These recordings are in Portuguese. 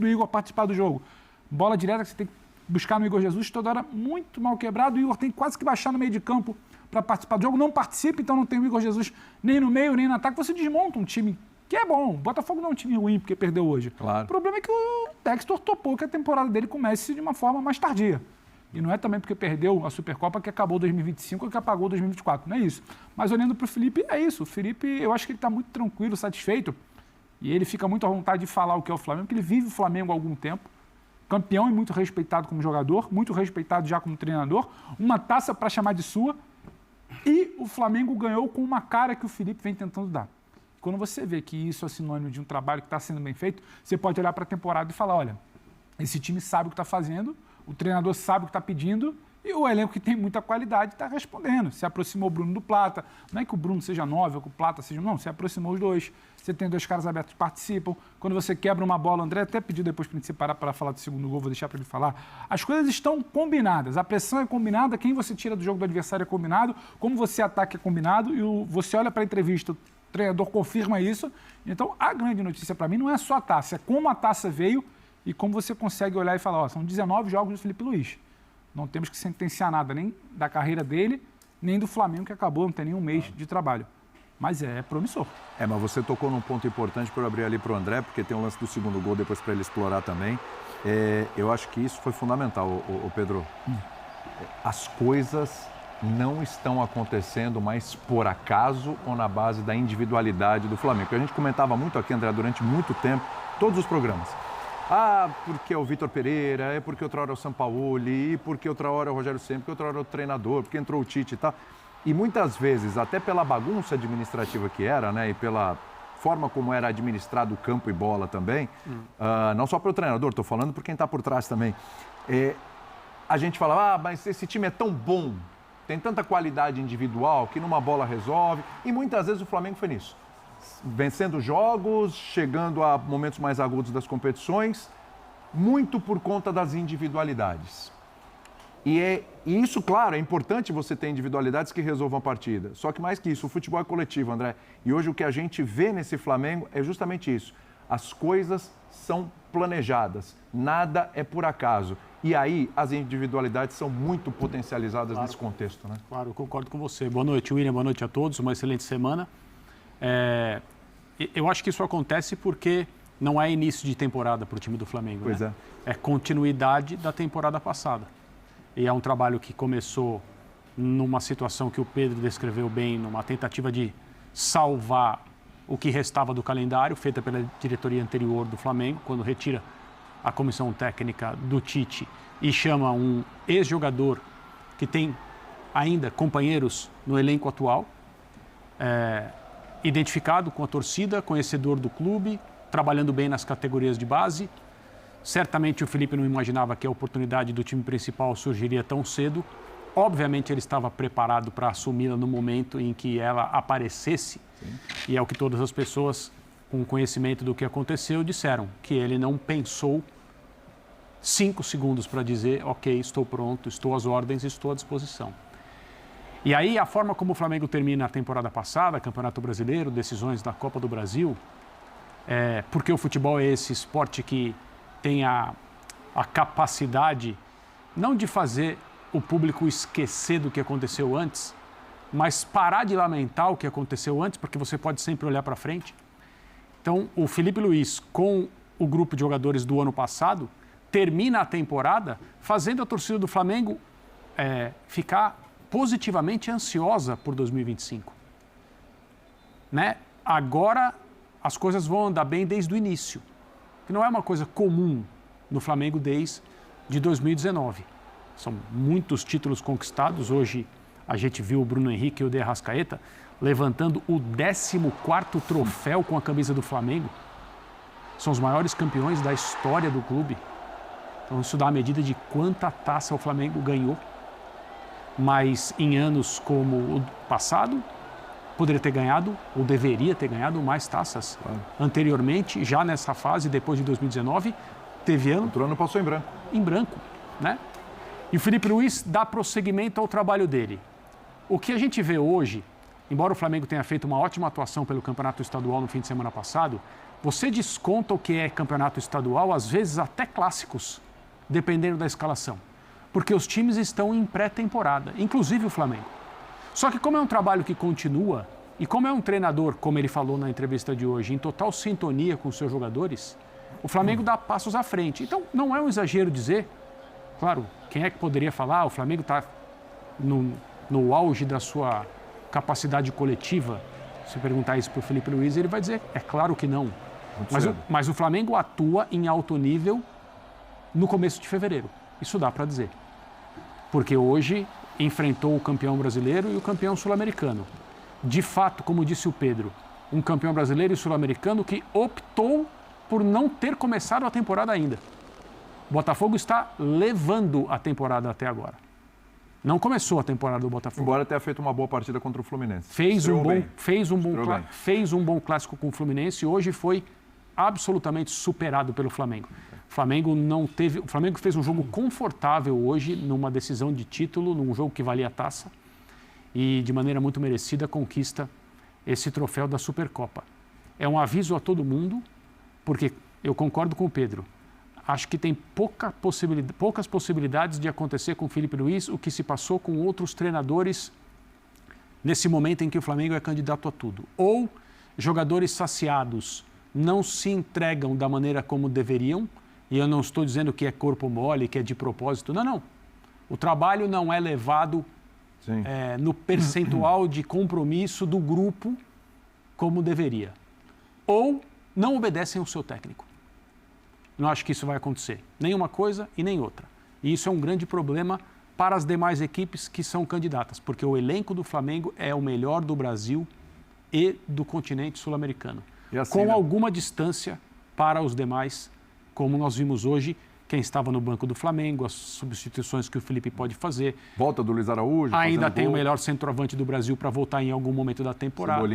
para o Igor participar do jogo. Bola direta que você tem que buscar no Igor Jesus, toda hora muito mal quebrado. O Igor tem quase que baixar no meio de campo para participar do jogo. Não participa, então não tem o Igor Jesus nem no meio, nem no ataque. Você desmonta um time que é bom. O Botafogo não é um time ruim porque perdeu hoje. Claro. O problema é que o Textor topou que a temporada dele comece de uma forma mais tardia. E não é também porque perdeu a Supercopa que acabou 2025 que apagou 2024. Não é isso. Mas olhando para o Felipe, é isso. O Felipe, eu acho que ele está muito tranquilo, satisfeito. E ele fica muito à vontade de falar o que é o Flamengo, porque ele vive o Flamengo há algum tempo. Campeão e muito respeitado como jogador, muito respeitado já como treinador. Uma taça para chamar de sua. E o Flamengo ganhou com uma cara que o Felipe vem tentando dar. Quando você vê que isso é sinônimo de um trabalho que está sendo bem feito, você pode olhar para a temporada e falar, olha, esse time sabe o que está fazendo, o treinador sabe o que está pedindo e o elenco que tem muita qualidade está respondendo. Se aproximou o Bruno do Plata. Não é que o Bruno seja 9 ou que o Plata seja... Não, se aproximou os dois. Você tem dois caras abertos que participam. Quando você quebra uma bola, o André até pediu depois para a gente separar para falar do segundo gol, vou deixar para ele falar. As coisas estão combinadas. A pressão é combinada, quem você tira do jogo do adversário é combinado, como você ataca é combinado e você olha para a entrevista, o treinador confirma isso. Então, a grande notícia para mim não é só a taça, é como a taça veio e como você consegue olhar e falar, ó, são 19 jogos do Felipe Luiz. Não temos que sentenciar nada nem da carreira dele, nem do Flamengo, que acabou, não tem nenhum mês de trabalho. Mas é promissor. Mas você tocou num ponto importante para eu abrir ali para o André, porque tem um lance do segundo gol depois para ele explorar também. Eu acho que isso foi fundamental, o Pedro. As coisas não estão acontecendo mais por acaso ou na base da individualidade do Flamengo. Porque a gente comentava muito aqui, André, durante muito tempo, todos os programas. Porque é o Vitor Pereira, é porque outra hora é o Sampaoli, porque outra hora é o Rogério Ceni, porque outra hora é o treinador, porque entrou o Tite e tal. E muitas vezes, até pela bagunça administrativa que era, né, e pela forma como era administrado o campo e bola também, não só para o treinador, estou falando por quem está por trás também, a gente falava, mas esse time é tão bom, tem tanta qualidade individual que numa bola resolve, e muitas vezes o Flamengo foi nisso. Vencendo jogos, chegando a momentos mais agudos das competições, muito por conta das individualidades. E isso, claro, é importante você ter individualidades que resolvam a partida. Só que mais que isso, o futebol é coletivo, André. E hoje o que a gente vê nesse Flamengo é justamente isso. As coisas são planejadas, nada é por acaso. E aí as individualidades são muito potencializadas nesse contexto, né? Claro, eu concordo com você. Boa noite, William, boa noite a todos, uma excelente semana. Eu acho que isso acontece porque não é início de temporada para o time do Flamengo. Pois né? É continuidade da temporada passada. E é um trabalho que começou numa situação que o Pedro descreveu bem, numa tentativa de salvar o que restava do calendário, feita pela diretoria anterior do Flamengo, quando retira a comissão técnica do Tite e chama um ex-jogador que tem ainda companheiros no elenco atual, identificado com a torcida, conhecedor do clube, trabalhando bem nas categorias de base. Certamente o Felipe não imaginava que a oportunidade do time principal surgiria tão cedo. Obviamente ele estava preparado para assumi-la no momento em que ela aparecesse. Sim. E é o que todas as pessoas com conhecimento do que aconteceu disseram, que ele não pensou 5 segundos para dizer, ok, estou pronto, estou às ordens, estou à disposição. E aí a forma como o Flamengo termina a temporada passada, Campeonato Brasileiro, decisões da Copa do Brasil, porque o futebol é esse esporte que tem a capacidade, não de fazer o público esquecer do que aconteceu antes, mas parar de lamentar o que aconteceu antes, porque você pode sempre olhar para frente. Então, o Felipe Luiz, com o grupo de jogadores do ano passado, termina a temporada fazendo a torcida do Flamengo ficar positivamente ansiosa por 2025. Né? Agora, as coisas vão andar bem desde o início, que não é uma coisa comum no Flamengo desde 2019. São muitos títulos conquistados. Hoje a gente viu o Bruno Henrique e o De Arrascaeta levantando o 14º troféu com a camisa do Flamengo. São os maiores campeões da história do clube. Então isso dá a medida de quanta taça o Flamengo ganhou. Mas em anos como o passado, poderia ter ganhado, ou deveria ter ganhado, mais taças. Anteriormente, já nessa fase, depois de 2019, teve ano... Outro ano passou em branco. Em branco, né? E o Felipe Luiz dá prosseguimento ao trabalho dele. O que a gente vê hoje, embora o Flamengo tenha feito uma ótima atuação pelo Campeonato Estadual no fim de semana passado, você desconta o que é campeonato estadual, às vezes até clássicos, dependendo da escalação. Porque os times estão em pré-temporada, inclusive o Flamengo. Só que como é um trabalho que continua, e como é um treinador, como ele falou na entrevista de hoje, em total sintonia com os seus jogadores, o Flamengo dá passos à frente. Então, não é um exagero dizer, claro, quem é que poderia falar, o Flamengo está no auge da sua capacidade coletiva. Se perguntar isso para o Felipe Luiz, ele vai dizer, é claro que não. Mas o Flamengo atua em alto nível no começo de fevereiro. Isso dá para dizer. Porque hoje enfrentou o campeão brasileiro e o campeão sul-americano. De fato, como disse o Pedro, um campeão brasileiro e sul-americano que optou por não ter começado a temporada ainda. O Botafogo está levando a temporada até agora. Não começou a temporada do Botafogo. Embora tenha feito uma boa partida contra o Fluminense. Fez um bom clássico com o Fluminense e hoje foi absolutamente superado pelo Flamengo. O Flamengo fez um jogo confortável hoje numa decisão de título, num jogo que valia a taça e de maneira muito merecida conquista esse troféu da Supercopa. É um aviso a todo mundo, porque eu concordo com o Pedro. Acho que tem poucas possibilidades de acontecer com o Felipe Luiz o que se passou com outros treinadores nesse momento em que o Flamengo é candidato a tudo. Ou jogadores saciados não se entregam da maneira como deveriam, e eu não estou dizendo que é corpo mole, que é de propósito, não. O trabalho não é levado no percentual de compromisso do grupo como deveria. Ou não obedecem ao seu técnico. Não acho que isso vai acontecer. Nem uma coisa e nem outra. E isso é um grande problema para as demais equipes que são candidatas, porque o elenco do Flamengo é o melhor do Brasil e do continente sul-americano. Assim, com alguma distância para os demais, como nós vimos hoje, quem estava no banco do Flamengo, as substituições que o Felipe pode fazer. Volta do Luiz Araújo. Ainda tem o melhor centroavante do Brasil para voltar em algum momento da temporada.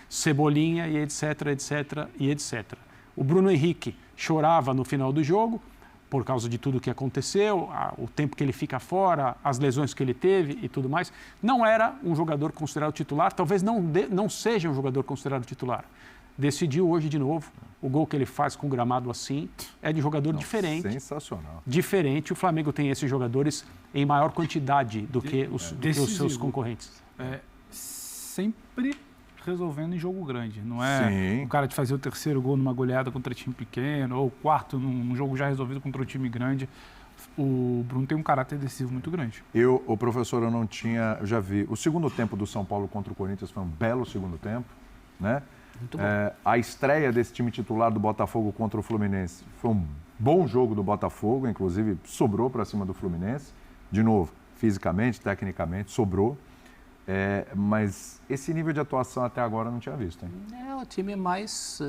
Cebolinha e etc. O Bruno Henrique chorava no final do jogo por causa de tudo que aconteceu, o tempo que ele fica fora, as lesões que ele teve e tudo mais. Não era um jogador considerado titular, talvez não seja um jogador considerado titular. Decidiu hoje de novo. O gol que ele faz com o gramado assim é de jogador diferente. Sensacional. Diferente. O Flamengo tem esses jogadores em maior quantidade do que os seus concorrentes. Sempre resolvendo em jogo grande. Não é o cara de fazer o terceiro gol numa goleada contra time pequeno ou o quarto num jogo já resolvido contra um time grande. O Bruno tem um caráter decisivo muito grande. Eu já vi. O segundo tempo do São Paulo contra o Corinthians foi um belo segundo tempo, né? A estreia desse time titular do Botafogo contra o Fluminense foi um bom jogo do Botafogo, inclusive sobrou para cima do Fluminense. De novo, fisicamente, tecnicamente, sobrou. Mas esse nível de atuação até agora eu não tinha visto. Hein? É o time mais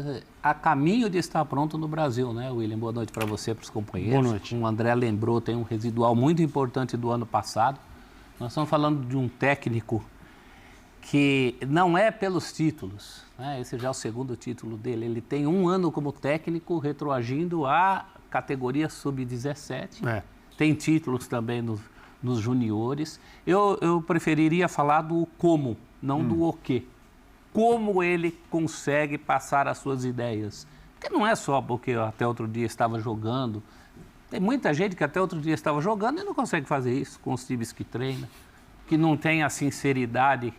a caminho de estar pronto no Brasil, né, William? Boa noite para você, para os companheiros. Boa noite. O André lembrou, tem um residual muito importante do ano passado. Nós estamos falando de um técnico que não é pelos títulos, né? Esse já é o segundo título dele. Ele tem um ano como técnico retroagindo à categoria sub-17. Tem títulos também nos juniores. Eu preferiria falar do como, não do o quê. Como ele consegue passar as suas ideias. Porque não é só porque até outro dia estava jogando. Tem muita gente que até outro dia estava jogando e não consegue fazer isso com os times que treina, que não tem a sinceridade,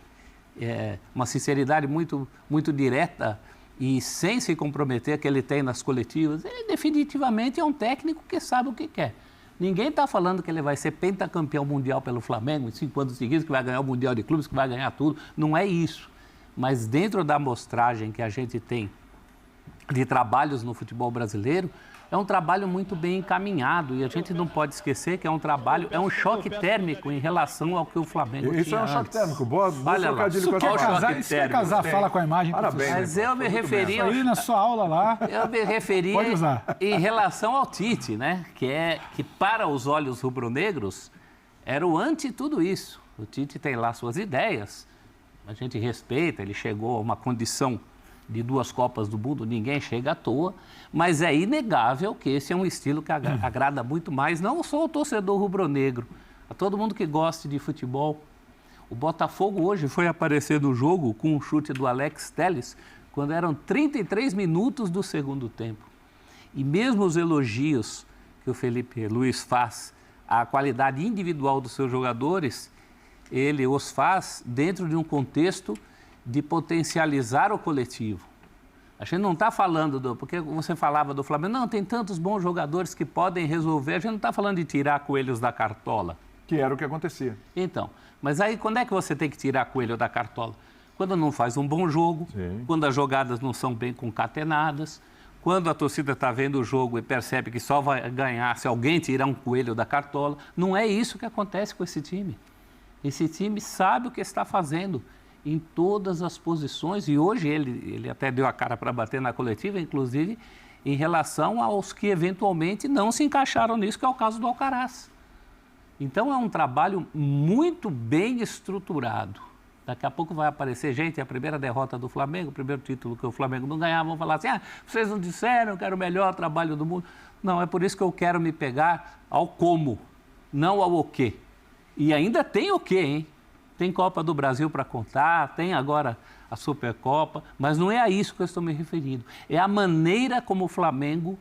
uma sinceridade muito, muito direta e sem se comprometer que ele tem nas coletivas. Ele definitivamente é um técnico que sabe o que quer. Ninguém está falando que ele vai ser pentacampeão mundial pelo Flamengo em 5 anos seguidos, que vai ganhar o Mundial de Clubes, que vai ganhar tudo. Não é isso. Mas dentro da amostragem que a gente tem de trabalhos no futebol brasileiro, é um trabalho muito bem encaminhado. E a gente não pode esquecer que é um choque térmico em relação ao que o Flamengo tinha. Isso é um choque térmico. Boa trocadilho com a Se quer casar, fala com a imagem. Parabéns. Mas eu me referia... Aí na sua aula lá... Eu me referia em relação ao Tite, né? Que para os olhos rubro-negros era o ante tudo isso. O Tite tem lá suas ideias, a gente respeita, ele chegou a uma condição de 2 Copas do Mundo, ninguém chega à toa, mas é inegável que esse é um estilo que agrada muito mais, não só o torcedor rubro-negro, a todo mundo que gosta de futebol. O Botafogo hoje foi aparecer no jogo com um chute do Alex Telles, quando eram 33 minutos do segundo tempo. E mesmo os elogios que o Felipe Luiz faz à qualidade individual dos seus jogadores, ele os faz dentro de um contexto de potencializar o coletivo. A gente não está falando porque você falava do Flamengo, não, tem tantos bons jogadores que podem resolver, a gente não está falando de tirar coelhos da cartola. Que era o que acontecia. Então, mas aí quando é que você tem que tirar coelho da cartola? Quando não faz um bom jogo, quando as jogadas não são bem concatenadas, quando a torcida está vendo o jogo e percebe que só vai ganhar se alguém tirar um coelho da cartola. Não é isso que acontece com esse time. Esse time sabe o que está fazendo em todas as posições, e hoje ele até deu a cara para bater na coletiva, inclusive em relação aos que eventualmente não se encaixaram nisso, que é o caso do Alcaraz. Então é um trabalho muito bem estruturado. Daqui a pouco vai aparecer gente, a primeira derrota do Flamengo, o primeiro título que o Flamengo não ganhava, vão falar assim, vocês não disseram que era o melhor trabalho do mundo. Não, é por isso que eu quero me pegar ao como, não ao o quê. E ainda tem o quê, hein? Tem Copa do Brasil para contar, tem agora a Supercopa, mas não é a isso que eu estou me referindo. É a maneira como o Flamengo,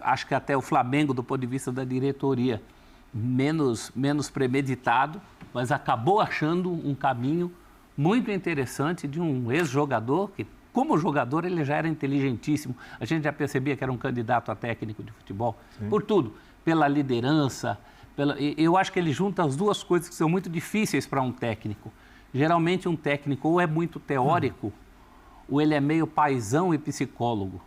acho que até o Flamengo, do ponto de vista da diretoria, menos premeditado, mas acabou achando um caminho muito interessante de um ex-jogador que, como jogador, ele já era inteligentíssimo. A gente já percebia que era um candidato a técnico de futebol. Sim. Por tudo, pela liderança. Eu acho que ele junta as duas coisas que são muito difíceis para um técnico. Geralmente um técnico ou é muito teórico, ou ele é meio paizão e psicólogo.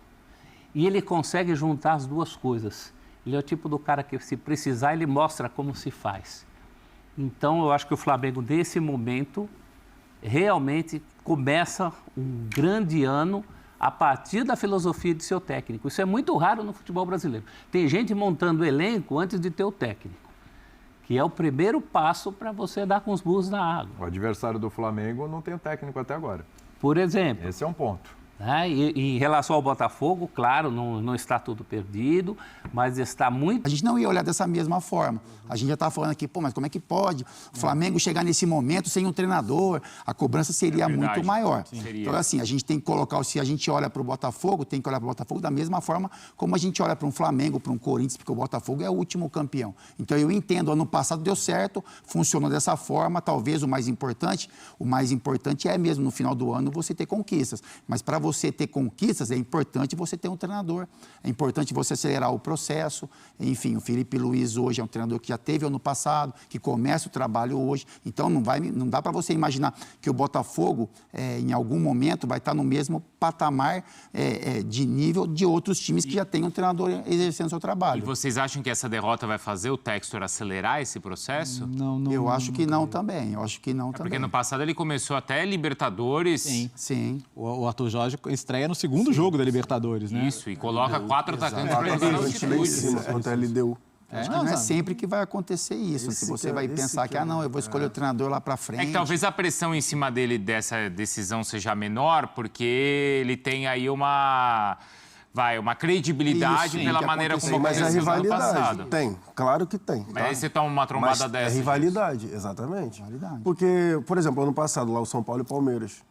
E ele consegue juntar as duas coisas. Ele é o tipo do cara que, se precisar, ele mostra como se faz. Então, eu acho que o Flamengo, nesse momento, realmente começa um grande ano a partir da filosofia de seu técnico. Isso é muito raro no futebol brasileiro. Tem gente montando elenco antes de ter o técnico, que é o primeiro passo para você dar com os burros na água. O adversário do Flamengo não tem técnico até agora. Por exemplo. Esse é um ponto. E em relação ao Botafogo, claro, não está tudo perdido, mas está muito... A gente não ia olhar dessa mesma forma. A gente já estava falando aqui, mas como é que pode o Flamengo chegar nesse momento sem um treinador? A cobrança seria muito maior. Então, assim, a gente tem que colocar, se a gente olha para o Botafogo, tem que olhar para o Botafogo da mesma forma como a gente olha para um Flamengo, para um Corinthians, porque o Botafogo é o último campeão. Então, eu entendo, ano passado deu certo, funcionou dessa forma, talvez o mais importante é mesmo no final do ano você ter conquistas. Mas para você ter conquistas, é importante você ter um treinador, é importante você acelerar o processo. Enfim, o Felipe Luiz hoje é um treinador que já teve ano passado, que começa o trabalho hoje. Então, não dá para você imaginar que o Botafogo, em algum momento, vai estar no mesmo patamar de nível de outros times que já têm um treinador exercendo seu trabalho. E vocês acham que essa derrota vai fazer o Textor acelerar esse processo? Eu acho que não também. Eu acho que não também. Porque no passado ele começou até Libertadores. Sim. O Arthur Jorge estreia no segundo jogo da Libertadores, né? Isso, e coloca 4 atacantes para ele na altitude. Contra a LDU. Acho que não é sempre que vai acontecer isso. Se você vai pensar que, eu vou escolher o treinador lá para frente. É que talvez a pressão em cima dele dessa decisão seja menor, porque ele tem aí uma credibilidade pela maneira como aconteceu. Mas é rivalidade. Passado. Tem, claro que tem. Mas aí você toma uma trombada dessa. É rivalidade, exatamente. Porque, por exemplo, ano passado, lá o São Paulo e o Palmeiras.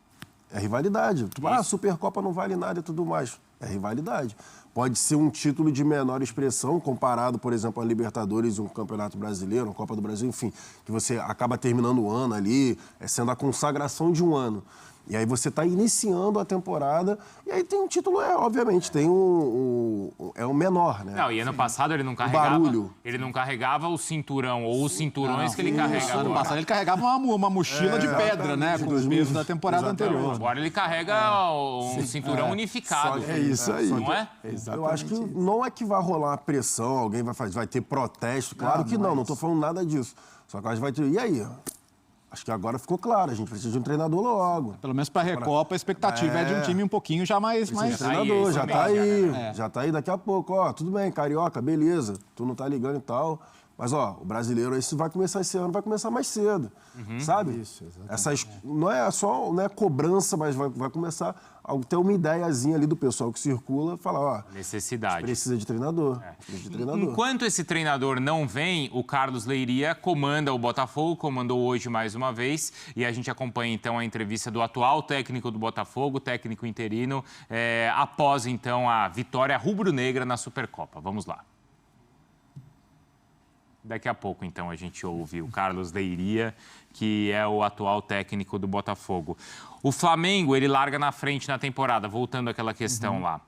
É rivalidade. A Supercopa não vale nada e tudo mais. É rivalidade. Pode ser um título de menor expressão comparado, por exemplo, a Libertadores, um Campeonato Brasileiro, uma Copa do Brasil, enfim, que você acaba terminando o ano ali, sendo a consagração de um ano. E aí você está iniciando a temporada e aí tem um título, obviamente, tem um menor, né? Não, e ano passado ele não carregava o cinturão ou os cinturões que ele carrega agora. Ano passado ele carregava uma mochila de pedra, né? Com os pesos da temporada anterior. Agora ele carrega um cinturão unificado. É isso aí. Não é? Eu acho que não é que vai rolar uma pressão, alguém vai ter protesto. Claro que não estou falando nada disso. Só que a gente vai ter... E aí? Acho que agora ficou claro, a gente precisa de um treinador logo. Pelo menos para a Recopa, a expectativa é de um time um pouquinho já mais... Treinador, já tá aí, daqui a pouco. Tudo bem, Carioca, beleza, tu não tá ligando e tal, Mas, ó, o brasileiro, isso vai começar esse ano, vai começar mais cedo, sabe? Isso, exatamente. Essas, não é cobrança, mas vai começar a ter uma ideiazinha ali do pessoal que circula, falar, ó, Necessidade. precisa de treinador, precisa de treinador. Enquanto esse treinador não vem, o Carlos Leiria comanda o Botafogo, comandou hoje mais uma vez, e a gente acompanha então a entrevista do atual técnico do Botafogo, técnico interino, após então a vitória rubro-negra na Supercopa. Vamos lá. Daqui a pouco, então, a gente ouve o Carlos Leiria, que é o atual técnico do Botafogo. O Flamengo, ele larga na frente na temporada, voltando àquela questão lá.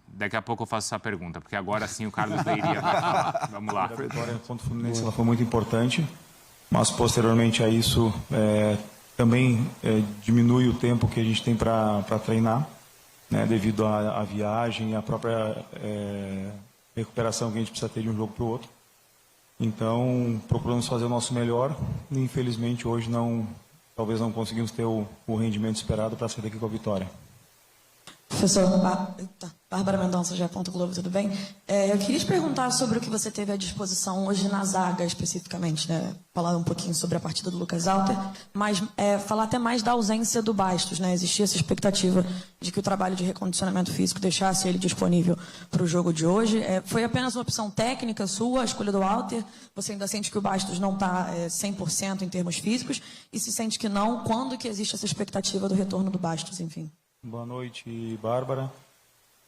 Daqui a pouco eu faço essa pergunta, porque agora sim o Carlos Leiria vai falar. Vamos lá. A vitória contra o Fluminense ela foi muito importante, mas posteriormente a isso também diminui o tempo que a gente tem para treinar, né, devido à viagem e à própria recuperação que a gente precisa ter de um jogo para o outro. Então, procuramos fazer o nosso melhor e, infelizmente, hoje talvez não conseguimos ter o rendimento esperado para sair daqui com a vitória. Professor, Bárbara Mendonça, GE. Globo, tudo bem? Eu queria te perguntar sobre o que você teve à disposição hoje na zaga, especificamente, né? Falar um pouquinho sobre a partida do Lucas Alter, mas falar até mais da ausência do Bastos, né? Existia essa expectativa de que o trabalho de recondicionamento físico deixasse ele disponível para o jogo de hoje. Foi apenas uma opção técnica sua, a escolha do Alter? Você ainda sente que o Bastos não está 100% em termos físicos? E se sente que não, quando que existe essa expectativa do retorno do Bastos, enfim? Boa noite, Bárbara.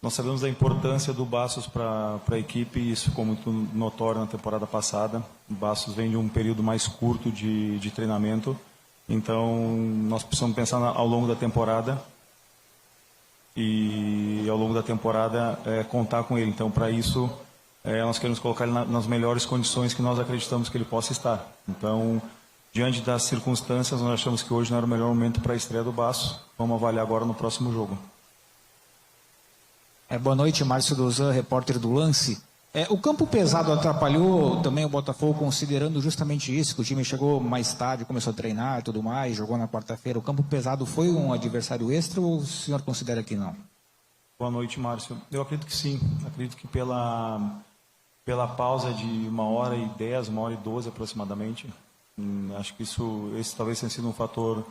Nós sabemos da importância do Bastos para a equipe e isso ficou muito notório na temporada passada. O Bastos vem de um período mais curto de treinamento, então nós precisamos pensar ao longo da temporada e ao longo da temporada contar com ele. Então, para isso, nós queremos colocar ele nas melhores condições que nós acreditamos que ele possa estar. Então, diante das circunstâncias, nós achamos que hoje não era o melhor momento para a estreia do Bastos. Vamos avaliar agora no próximo jogo. Boa noite, Márcio Dozan, repórter do Lance. O campo pesado atrapalhou também o Botafogo, considerando justamente isso, que o time chegou mais tarde, começou a treinar e tudo mais, jogou na quarta-feira. O campo pesado foi um adversário extra ou o senhor considera que não? Boa noite, Márcio. Eu acredito que sim. Acredito que pela pausa de 1h10, 1h12 aproximadamente, acho que esse talvez tenha sido um fator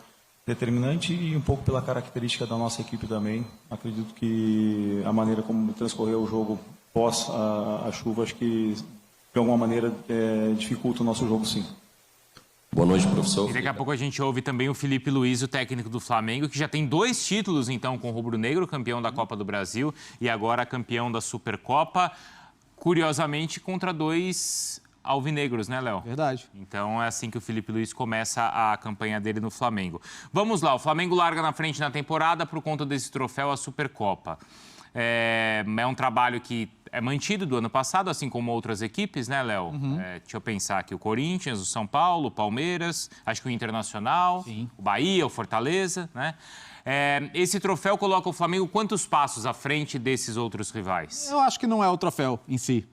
determinante e um pouco pela característica da nossa equipe também. Acredito que a maneira como transcorreu o jogo pós a chuva, acho que de alguma maneira dificulta o nosso jogo, sim. Boa noite, professor. E daqui a pouco a gente ouve também o Felipe Luiz, o técnico do Flamengo, que já tem 2 títulos, então, com o rubro-negro, campeão da Copa do Brasil e agora campeão da Supercopa. Curiosamente, contra 2 alvinegros, né, Léo? Verdade. Então é assim que o Felipe Luiz começa a campanha dele no Flamengo. Vamos lá, o Flamengo larga na frente na temporada por conta desse troféu, a Supercopa. É um trabalho que é mantido do ano passado, assim como outras equipes, né, Léo? Deixa eu pensar aqui, o Corinthians, o São Paulo, o Palmeiras, acho que o Internacional, sim, o Bahia, o Fortaleza, né? Esse troféu coloca o Flamengo quantos passos à frente desses outros rivais? Eu acho que não é o troféu em si.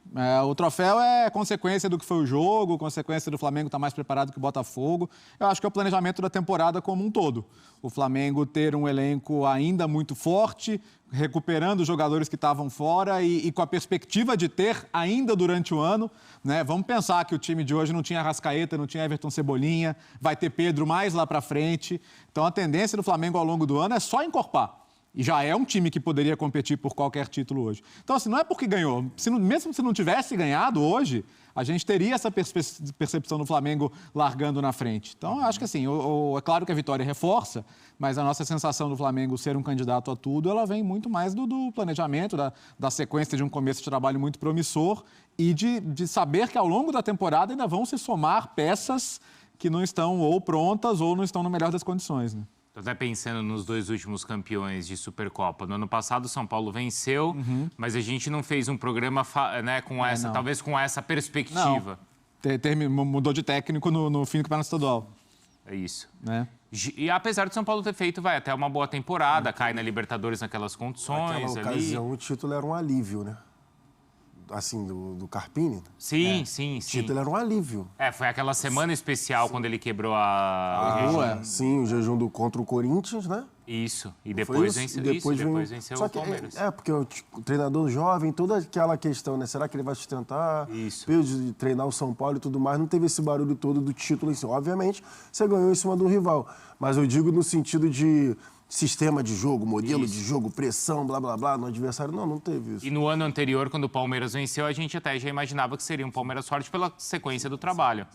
O troféu é consequência do que foi o jogo, consequência do Flamengo estar mais preparado que o Botafogo. Eu acho que é o planejamento da temporada como um todo. O Flamengo ter um elenco ainda muito forte, recuperando os jogadores que estavam fora e com a perspectiva de ter ainda durante o ano, né? Vamos pensar que o time de hoje não tinha Arrascaeta, não tinha Everton Cebolinha, vai ter Pedro mais lá para frente. Então a tendência do Flamengo ao longo do ano é só encorpar. E já é um time que poderia competir por qualquer título hoje. Então, assim, não é porque ganhou. Mesmo se não tivesse ganhado hoje, a gente teria essa percepção do Flamengo largando na frente. Então, eu acho que, assim, é claro que a vitória reforça, mas a nossa sensação do Flamengo ser um candidato a tudo, ela vem muito mais do planejamento, da sequência de um começo de trabalho muito promissor e de saber que ao longo da temporada ainda vão se somar peças que não estão ou prontas ou não estão no melhor das condições, né? Estou até pensando nos 2 últimos campeões de Supercopa. No ano passado, o São Paulo venceu, mas a gente não fez um programa com essa, talvez com essa perspectiva. Não. Mudou de técnico no fim do campeonato estadual. É isso. Né? E apesar de São Paulo ter feito, até uma boa temporada, cai na Libertadores naquelas condições. Naquela ocasião, o título era um alívio, né? assim, do Carpini. Sim. O título era um alívio. Foi aquela semana especial quando ele quebrou a... Sim, o jejum contra o Corinthians, né? Isso. E depois venceu Só o que Palmeiras. porque o treinador jovem, toda aquela questão, né? Será que ele vai sustentar? Isso. Peso de treinar o São Paulo e tudo mais, não teve esse barulho todo do título em si. Obviamente, você ganhou em cima do rival. Mas eu digo no sentido de sistema de jogo, modelo de jogo, pressão, blá, blá, blá, no adversário. Não teve isso. E no ano anterior, quando o Palmeiras venceu, a gente até já imaginava que seria um Palmeiras forte pela sequência do trabalho.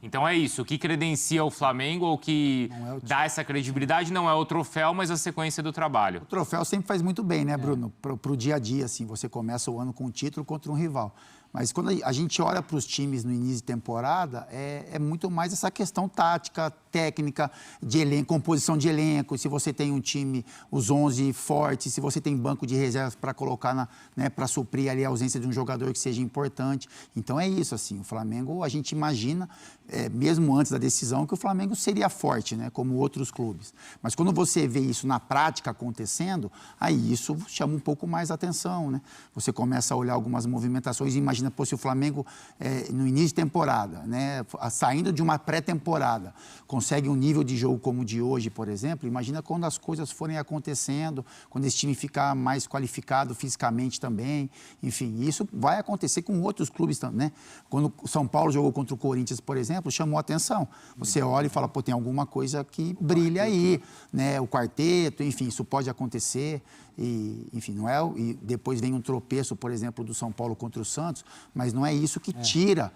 Então é isso. O que credencia o Flamengo ou que dá essa credibilidade não é o troféu, mas a sequência do trabalho. O troféu sempre faz muito bem, né, Bruno? Pro dia a dia, assim. Você começa o ano com um título contra um rival. Mas quando a gente olha para os times no início de temporada, é muito mais essa questão tática, técnica, de elenco, composição de elenco. Se você tem um time, os 11 fortes, se você tem banco de reservas para colocar, para suprir ali a ausência de um jogador que seja importante. Então é isso, assim. O Flamengo, a gente imagina, mesmo antes da decisão, que o Flamengo seria forte, né, como outros clubes. Mas quando você vê isso na prática acontecendo, aí isso chama um pouco mais a atenção, né? Você começa a olhar algumas movimentações e imagina, se o Flamengo, no início de temporada, né, saindo de uma pré-temporada, consegue um nível de jogo como o de hoje, por exemplo, imagina quando as coisas forem acontecendo, quando esse time ficar mais qualificado fisicamente também, enfim, isso vai acontecer com outros clubes também, né? Quando o São Paulo jogou contra o Corinthians, por exemplo, chamou a atenção. Você olha e fala, tem alguma coisa que brilha aí, né? O quarteto, enfim, isso pode acontecer. E, enfim, não é. E depois vem um tropeço, por exemplo, do São Paulo contra o Santos, mas não é isso que tira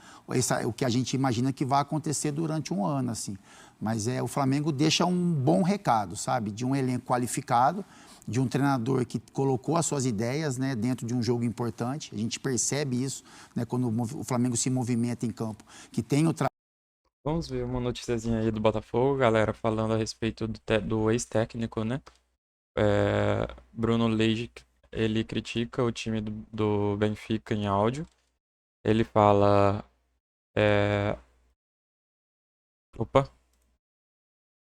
o que a gente imagina que vai acontecer durante um ano, assim. Mas o Flamengo deixa um bom recado, sabe? De um elenco qualificado, de um treinador que colocou as suas ideias, né, dentro de um jogo importante. A gente percebe isso, né, quando o Flamengo se movimenta em campo, que tem o Vamos ver uma noticiazinha aí do Botafogo, galera, falando a respeito do ex-técnico, né? Bruno Lage, ele critica o time do Benfica em áudio. Ele fala...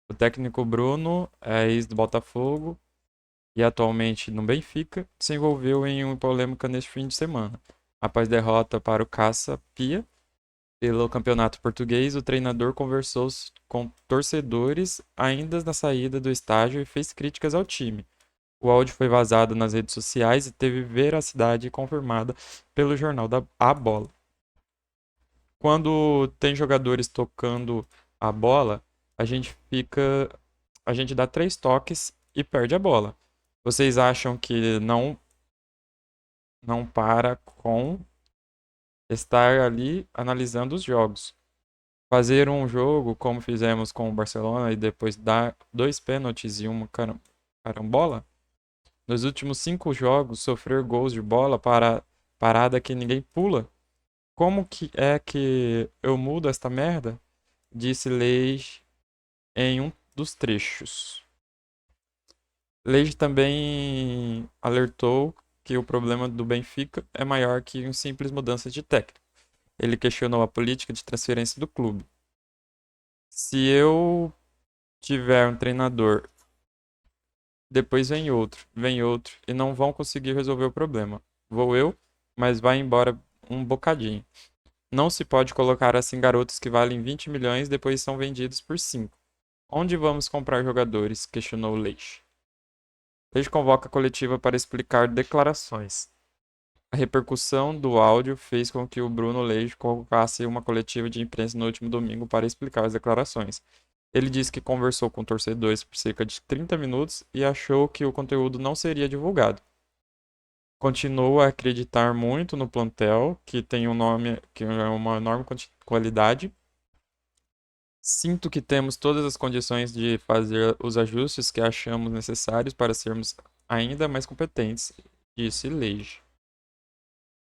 O técnico Bruno é ex do Botafogo e atualmente no Benfica, se envolveu em uma polêmica neste fim de semana. Após derrota para o Casa Pia pelo Campeonato Português, o treinador conversou com torcedores ainda na saída do estádio e fez críticas ao time. O áudio foi vazado nas redes sociais e teve veracidade confirmada pelo jornal A Bola. Quando tem jogadores tocando a bola, a gente dá 3 toques e perde a bola. Vocês acham que não para com estar ali analisando os jogos? Fazer um jogo como fizemos com o Barcelona e depois dar 2 pênaltis e uma carambola? Nos últimos 5 jogos, sofrer gols de bola parada que ninguém pula? Como que é que eu mudo esta merda? Disse Lage em um dos trechos. Lage também alertou que o problema do Benfica é maior que uma simples mudança de técnico. Ele questionou a política de transferência do clube. Se eu tiver um treinador, depois vem outro, e não vão conseguir resolver o problema. Vou eu, mas vai embora um bocadinho. Não se pode colocar assim garotos que valem 20 milhões depois são vendidos por 5. Onde vamos comprar jogadores? Questionou Lage. Lage convoca a coletiva para explicar declarações. A repercussão do áudio fez com que o Bruno Lage convocasse uma coletiva de imprensa no último domingo para explicar as declarações. Ele disse que conversou com torcedores por cerca de 30 minutos e achou que o conteúdo não seria divulgado. Continuou a acreditar muito no plantel, que tem que é uma enorme qualidade. Sinto que temos todas as condições de fazer os ajustes que achamos necessários para sermos ainda mais competentes, disse Lage.